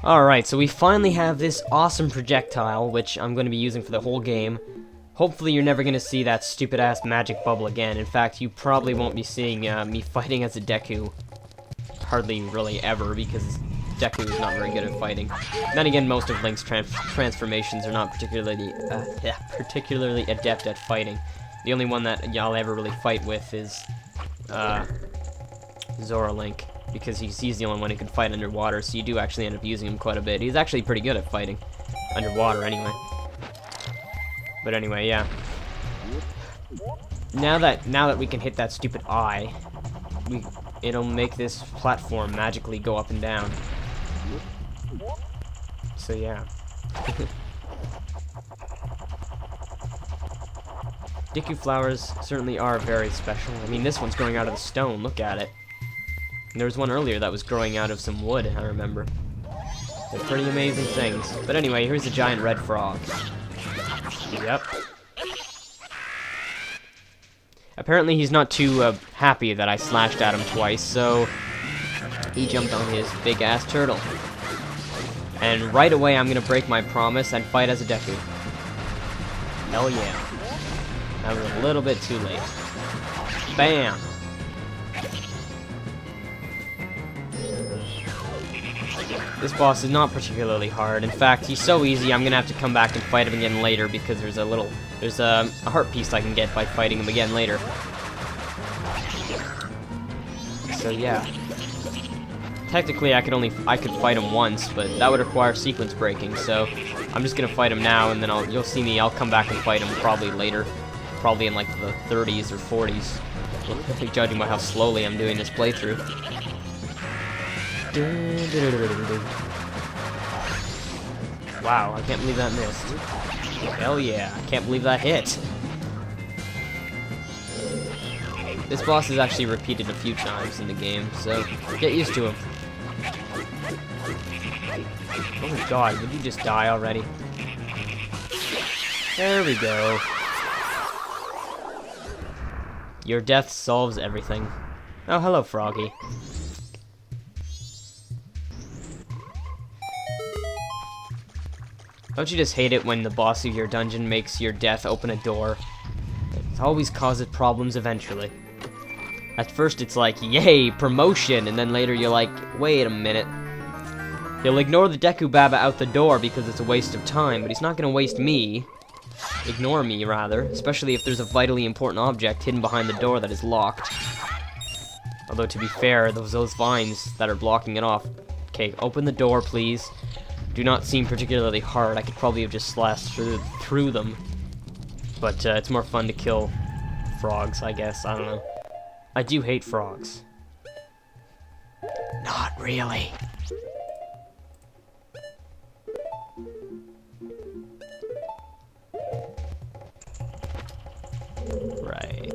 Alright, so we finally have this awesome projectile, which I'm going to be using for the whole game. Hopefully you're never going to see that stupid-ass magic bubble again. In fact, you probably won't be seeing me fighting as a Deku. Hardly really ever, because Deku is not very good at fighting. Then again, most of Link's transformations are not particularly adept at fighting. The only one that y'all ever really fight with is Zora Link, because he's the only one who can fight underwater, so you do actually end up using him quite a bit. He's actually pretty good at fighting underwater anyway. But anyway, yeah. Now that we can hit that stupid eye, it'll make this platform magically go up and down. So yeah. Deku flowers certainly are very special. I mean, this one's growing out of the stone, look at it. And there was one earlier that was growing out of some wood, I remember. They're pretty amazing things. But anyway, here's a giant red frog. Yep. Apparently he's not too happy that I slashed at him twice, so he jumped on his big-ass turtle. And right away I'm gonna break my promise and fight as a Deku. Hell yeah. That was a little bit too late. Bam! This boss is not particularly hard. In fact, he's so easy I'm gonna have to come back and fight him again later because there's a heart piece I can get by fighting him again later. So yeah. Technically I could fight him once, but that would require sequence breaking, so I'm just gonna fight him now and then you'll see me, I'll come back and fight him probably later. Probably in like the 30s or 40s. Judging by how slowly I'm doing this playthrough. Wow, I can't believe that missed. Hell yeah, I can't believe that hit. This boss is actually repeated a few times in the game, so get used to him. Oh my god, did you just die already? There we go. Your death solves everything. Oh, hello, Froggy. Don't you just hate it when the boss of your dungeon makes your death open a door? It always causes problems eventually. At first it's like, yay, promotion, and then later you're like, wait a minute. He'll ignore the Deku Baba out the door because it's a waste of time, but he's not gonna waste me. Ignore me, rather, especially if there's a vitally important object hidden behind the door that is locked. Although, to be fair, those vines that are blocking it off... Okay, open the door, please. Do not seem particularly hard. I could probably have just slashed through them. But it's more fun to kill frogs, I guess. I don't know. I do hate frogs. Not really. Right.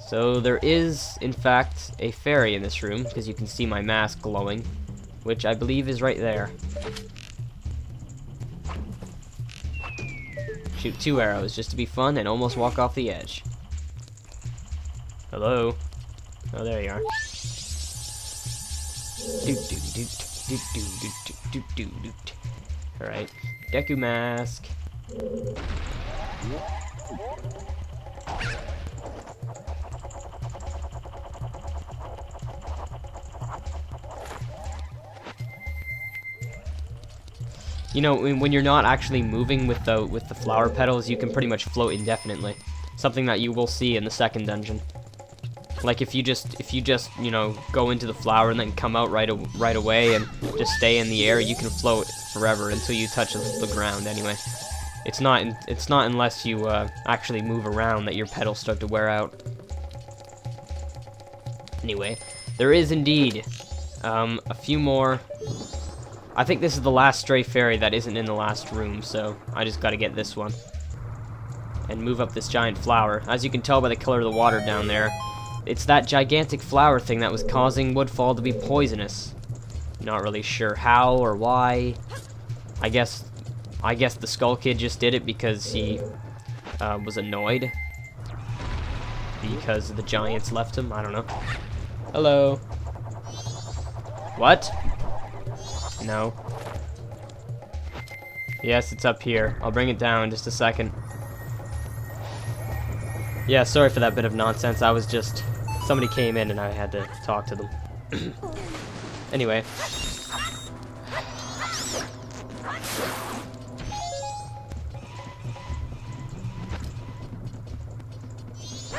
So there is, in fact, a fairy in this room, because you can see my mask glowing, which I believe is right there. Shoot 2 arrows just to be fun and almost walk off the edge. Hello? Oh, there you are. Alright. Deku mask. You know, when you're not actually moving with the flower petals, you can pretty much float indefinitely. Something that you will see in the second dungeon. Like if you just you know, go into the flower and then come out right away and just stay in the air, you can float forever until you touch the ground. Anyway, it's not unless you actually move around that your petals start to wear out. Anyway, there is indeed a few more. I think this is the last stray fairy that isn't in the last room, so I just gotta get this one. And move up this giant flower. As you can tell by the color of the water down there, it's that gigantic flower thing that was causing Woodfall to be poisonous. Not really sure how or why. I guess the Skull Kid just did it because he was annoyed. Because the giants left him, I don't know. Hello. What? No. Yes, it's up here. I'll bring it down in just a second. Yeah, sorry for that bit of nonsense. I was just... Somebody came in and I had to talk to them. Anyway.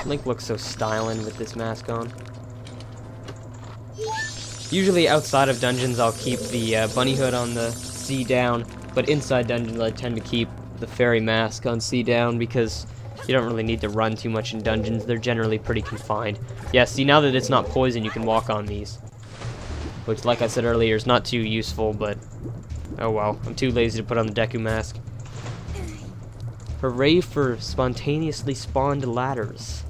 Link looks so styling with this mask on. Usually outside of dungeons I'll keep the bunny hood on the C down, but inside dungeons I tend to keep the fairy mask on C down because you don't really need to run too much in dungeons. They're generally pretty confined. Yeah, see, now that it's not poison, you can walk on these. Which, like I said earlier, is not too useful, but... oh well. I'm too lazy to put on the Deku mask. Hooray for spontaneously spawned ladders.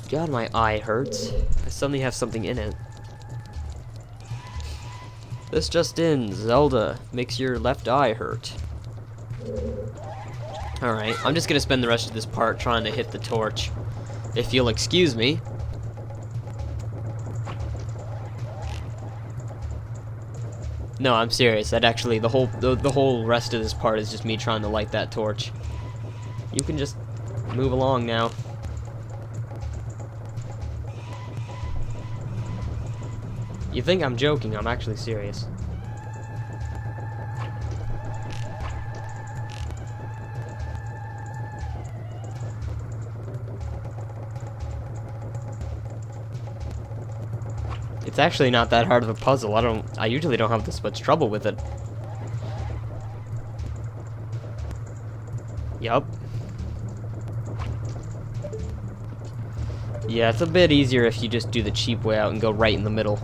God, my eye hurts. I suddenly have something in it. This just in, Zelda makes your left eye hurt. Alright, I'm just gonna spend the rest of this part trying to hit the torch. If you'll excuse me. No, I'm serious. That actually, the whole rest of this part is just me trying to light that torch. You can just move along now. You think I'm joking, I'm actually serious. It's actually not that hard of a puzzle. I usually don't have this much trouble with it. Yup. Yeah, it's a bit easier if you just do the cheap way out and go right in the middle.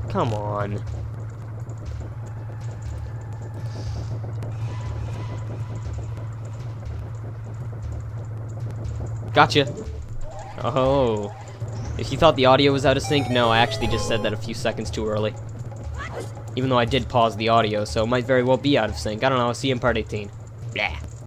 Come on. Gotcha. Oh. If you thought the audio was out of sync, no, I actually just said that a few seconds too early. Even though I did pause the audio, so it might very well be out of sync. I don't know, I'll see you in part 18. Blah.